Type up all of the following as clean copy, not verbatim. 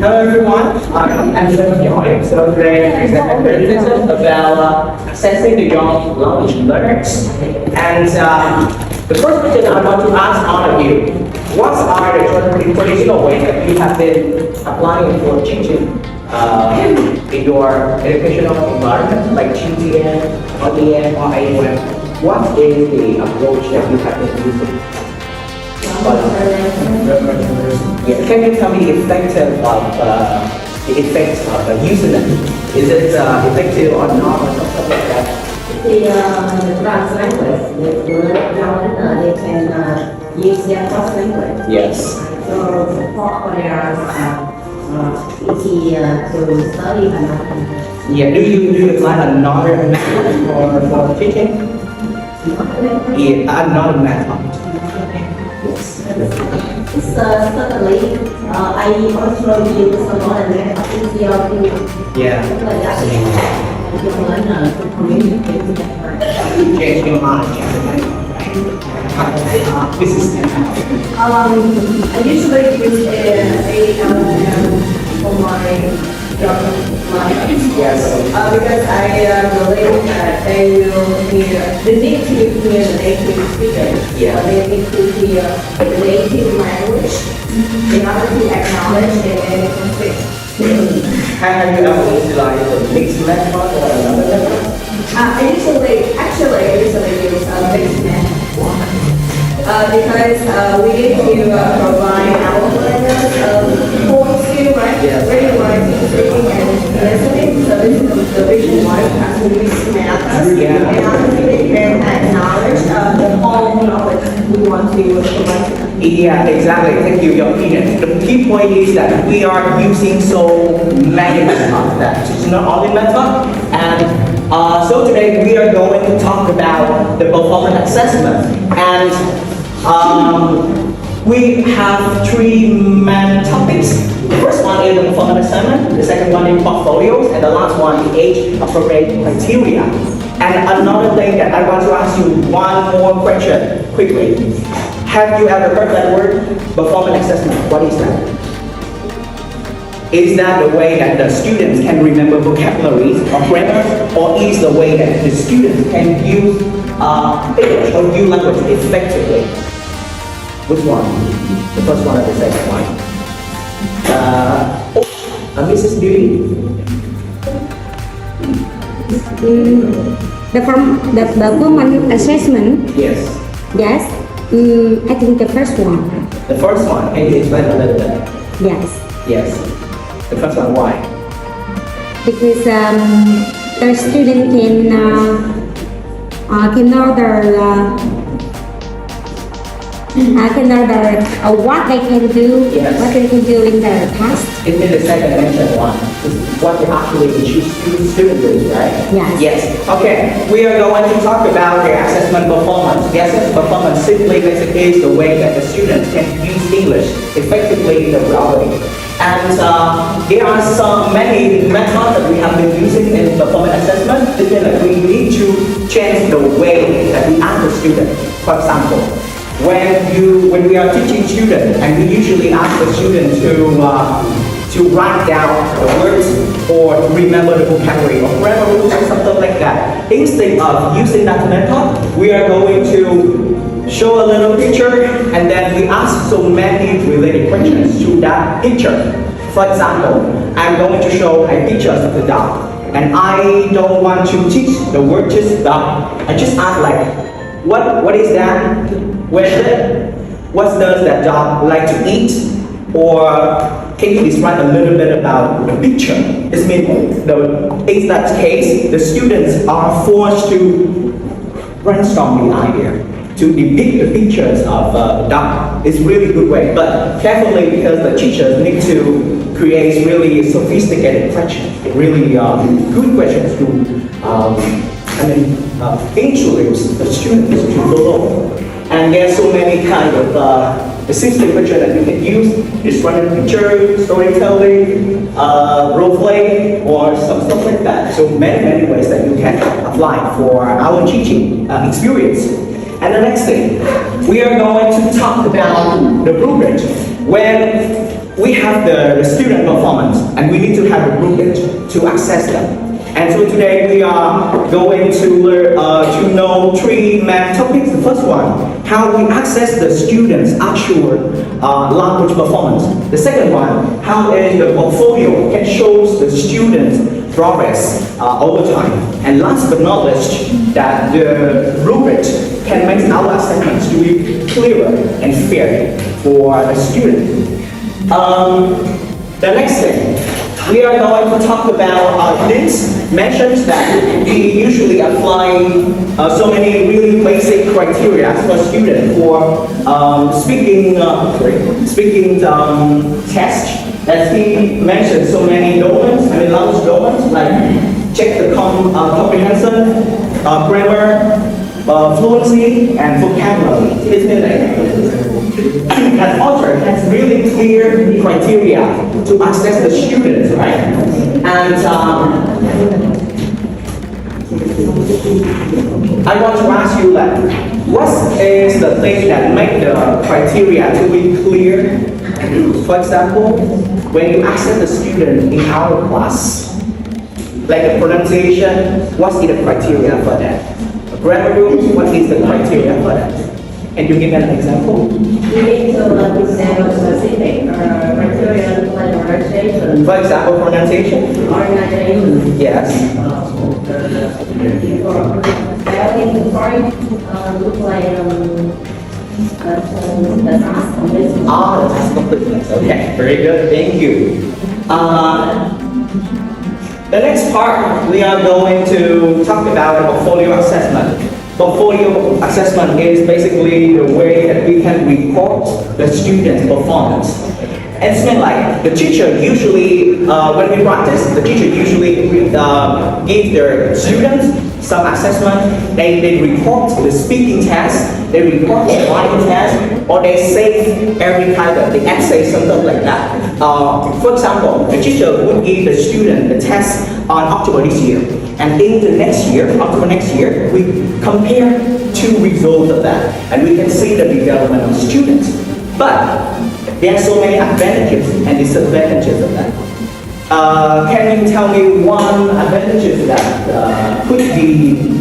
Hello everyone, I'm Giỏi. So today I'm going to present about assessing the young language learners. And the first question I want to ask all of you, what are the traditional ways that you have been applying for teaching in your educational environment, like GTN, ODN, or AUM? What is the approach that you have been using? Yeah, can you tell me the effects of using it? Is it effective or not, or something like that? The cross language, they can use their cross language. Yes. So for their easy to study and Yeah. Do you apply another method for teaching? Yeah, another method. certainly, I also use a lot of method to Yeah. to learn to communicate with them. Change your mind. This is I usually use a for my job life. yes. Because I believe that they need to hear the native speaker. Yeah. They need to hear the native language in order to acknowledge and conflict. Have you ever utilized a mixed method or another method? I usually use mixed method. Because we need to provide our learners core skill, right? Yes. Reading, writing, speaking, and listening. So this is the reason why we have to mix methods. Yeah. And after they can acknowledge the whole knowledge we want to provide to them. Yeah, exactly. Thank you, your opinion. The key point is that we are using so many methods that it's not only method. And so today we are going to talk about the performance assessment. And we have three main topics. The first one is the performance assessment, the second one is portfolios, and the last one is age-appropriate criteria. And another thing that I want to ask you one more question quickly. Have you ever heard that word, performance assessment? What is that? Is that the way that the students can remember vocabularies or grammar, or is the way that the students can use English or new language effectively? Which one? The first one or the second one? Mrs. Beauty? The performance assessment, Yes. yes, I think the first one, The first one, can you explain a little bit? yes, Yes. The first one, why? because the student can know what they can do, Yes. what they can do in their task. It's in the second mentioned one. It's what they actually student do, right? Yes. Yes. Okay. We are going to talk about the assessment performance. The assessment performance simply basically is the way that the students can use English effectively in the reality. And there are many methods that we have been using in performance assessment. Because we need to change the way that we ask the student. For example, when we are teaching students, and we usually ask the student to write down the words or to remember the vocabulary or grammar rules or something like that. Instead of using that method, we are going to show a little picture and then we ask so many related questions to that picture. For example, I'm going to show a picture of the dog, and I don't want to teach the word just dog. I just ask like, what is that? Where is it? What does that dog like to eat? Or can you describe a little bit about the picture? This means in that case, the students are forced to brainstorm the idea, to depict the pictures of the dog. It's really good way, but carefully because the teachers need to create really sophisticated questions, really good questions to introduce the students to below. And there's so many kind of assistive picture that you can use. Describing picture, storytelling, role play, or some stuff like that. So many ways that you can apply for our teaching experience. And the next thing, we are going to talk about the blueprint. we have the student performance, and we need to have a rubric to access them. And so today we are going to learn to know three main topics. The first one, how we access the students' actual language performance. The second one, how the portfolio can show the students' progress over time. And last but not least, that the rubric can make our assessments to be clearer and fair for the student. The next thing, we are going to talk about this mentions that we usually apply so many really basic criteria for students for speaking test. As he mentioned, so many domains, language domains, like check the comprehension, grammar, fluency, and vocabulary. Isn't it? As author has really clear criteria to access the students, right? And I want to ask you that what is the thing that make the criteria to be clear? For example, when you access the student in our class, like a pronunciation, what is the criteria for that? Grammar rules, what is the criteria for that? Can you give an example? We need to present specific criteria like pronunciation. For example, pronunciation? Organization. Yes. Spelling, look like the task completeness. Ah, the task completeness. Okay, very good. Thank you. The next part, we are going to talk about portfolio assessment. Portfolio assessment is basically the way that we can report the student's performance. And it's meant like the teacher usually, when we practice, the teacher usually gives their students some assessment. They report the speaking test, they report the writing test, or they say every kind of the essay, something like that. For example, the teacher would give the student the test on October this year. And in the next year, October next year, we compare two results of that. And we can see the development of students. But there are so many advantages and disadvantages of that. Can you tell me one advantage that could be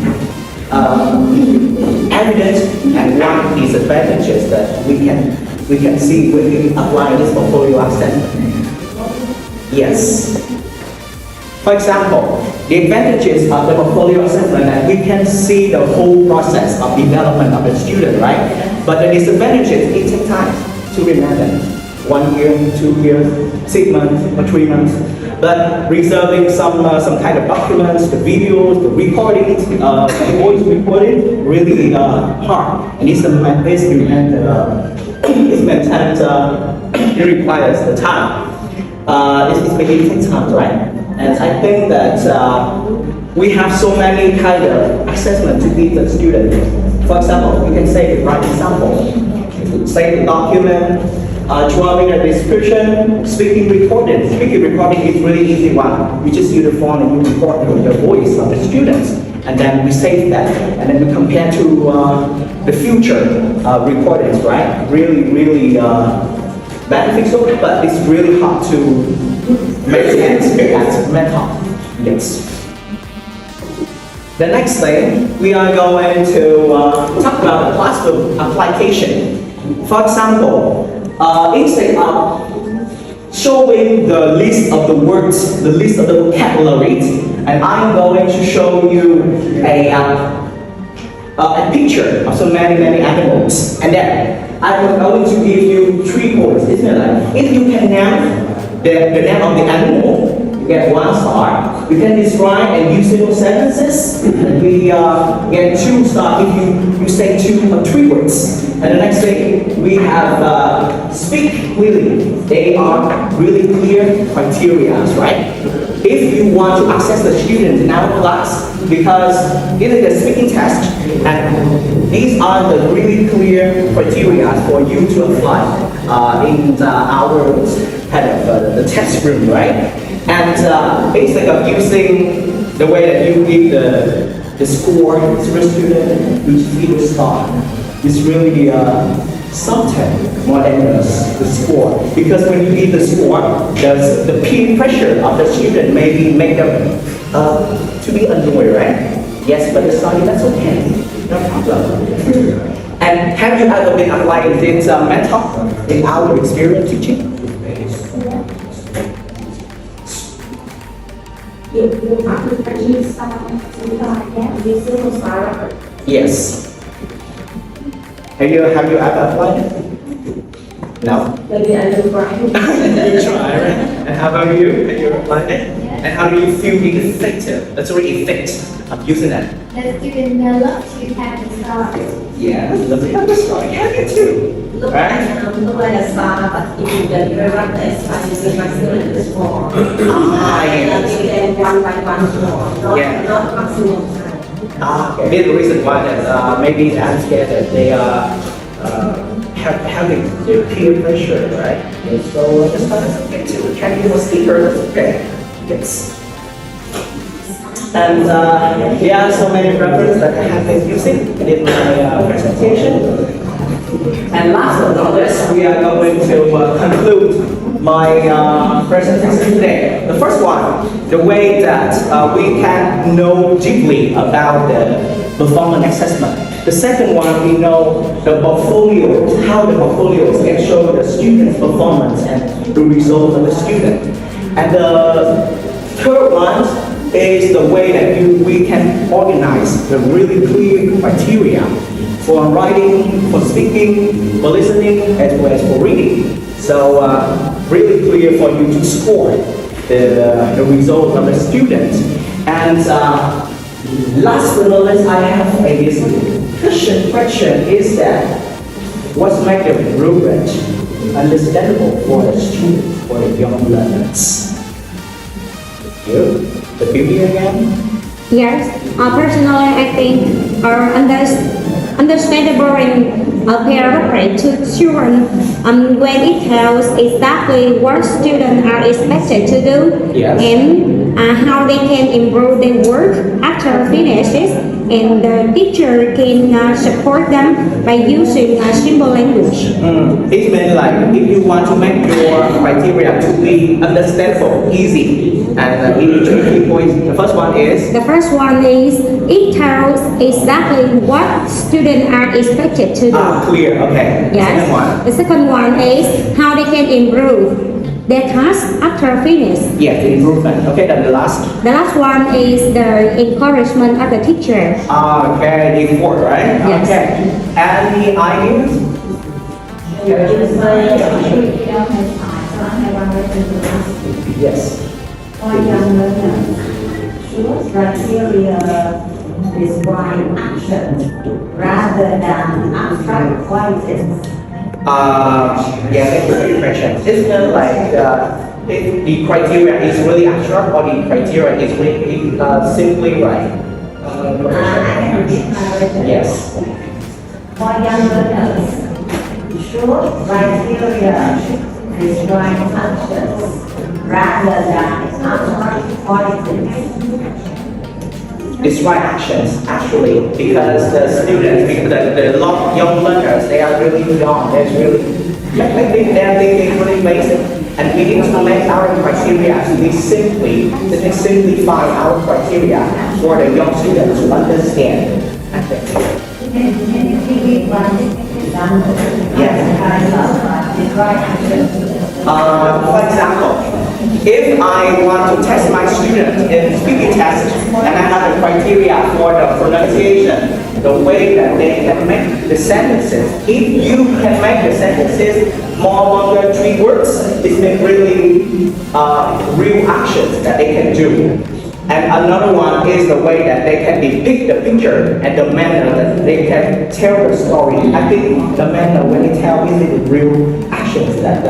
evident and one disadvantages that we can see when we apply this portfolio assessment? Yes. For example, the advantages of the portfolio assessment that we can see the whole process of development of the student, right? But the disadvantages, it takes time to remember. 1 year, 2 years, 6 months, or 3 months. But reserving some kind of documents, the videos, the recordings, the voice recording, really hard. And it's it requires the time. It really takes time, right? And I think that we have so many kind of assessment to give the student. For example, you can say the right example, say the document, drawing a description, speaking recording. Speaking recording is really easy one. You just use the phone and you record the voice of the students, and then we save that, and then we compare to the future recordings, right? Really beneficial, but it's really hard to maintain as method. Yes. The next thing, we are going to talk about the classroom application. For example, instead of showing the list of the words, the list of the vocabulary, and I'm going to show you a picture of so many animals, and then I'm going to give you 3 words, isn't it? Like, if you can name the name of the animal, you get 1 star. You can describe and use simple sentences, and we get 2 stars if you say 2 or 3 words. And the next thing, we have speak clearly. They are really clear criteria, right? If you want to access the students in our class, because it is a speaking test, and these are the really clear criteria for you to apply in our kind of the test room, right? And instead of using the way that you give the score to the student, you see the star. It's really sometimes more dangerous the sport, because when you eat the sport, the peer pressure of the student maybe make them to be annoyed, right? Yes, but the study, that's okay, no problem. And have you ever been applying this method in our experience teaching? Yes. Have you ever applied it? No. Maybe I will try. You try, right? And how about you? Have you applied it? And how do you feel being effective? That's really effective of using it. The student love to have the stars. Yeah, love to have the story. Have you too? Look Right? like a star, but if you get very rough, it's fine. You can student is small. Ah, And yes. you can one by one small, Yeah. not maximum time. Okay. Maybe the reason why that maybe I'm scared that they are having the peer pressure, right? And so I just thought it's okay too. Can you a speaker? That's okay. Yes. And yeah, so many references that I have been using in my presentation. And last but not least, we are going to conclude my presentation today. The first one, the way that we can know deeply about the performance assessment. The second one, we know the portfolios, how the portfolios can show the student's performance and the results of the student. And the third one is the way that we can organize the really clear criteria for writing, for speaking, for listening, as well as for reading. So really clear for you to score the result of the student. And last but not least, I have a question is that what's make the rubric understandable for the students, for the young learners? You, the beauty again? Yes, personally I think are understandable and appropriate to children when it tells exactly what students are expected to do Yes. and how they can improve their work after finishes, and the teacher can support them by using simple language. It means like if you want to make your criteria to be understandable, easy, and in 3 points, the first one is The first one is it tells exactly what students are expected to do. clear. Okay. Yes. Second one. The second one is how they can improve their task after finish. Yes, the improvement. Okay, then the last. The last one is the encouragement of the teacher. Okay, the fourth, right? Yes. Okay. And the ideas? Yes. For young learners, choose criteria describe action rather than abstract qualities. Yeah, that's a great question. Isn't it like if the criteria is really abstract or the criteria is really simply right? I can repeat my question. Yes. For young learners, choose criteria describe actions rather than abstract qualities. Describe actions actually because the students, because the young learners, they are really young, they're really, they're thinking really basic, and we need to make our criteria to be simplify our criteria for the young students to understand. I think. Can you give one example? Yes. Describe actions. For example, if I want to test my student in speaking test, and I have a criteria for the pronunciation, the way that they can make the sentences. If you can make the sentences more longer 3 words, it means really real actions that they can do. And another one is the way that they can depict the picture and the manner that they can tell the story. I think the manner when they tell is the real actions that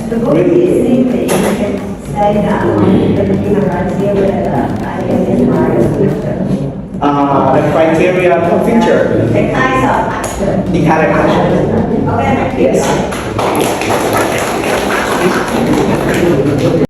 The book really. is simply, you can say that the criteria that I identify as future. The criteria for picture, The kinds of action. the kind of action. Okay. Yes.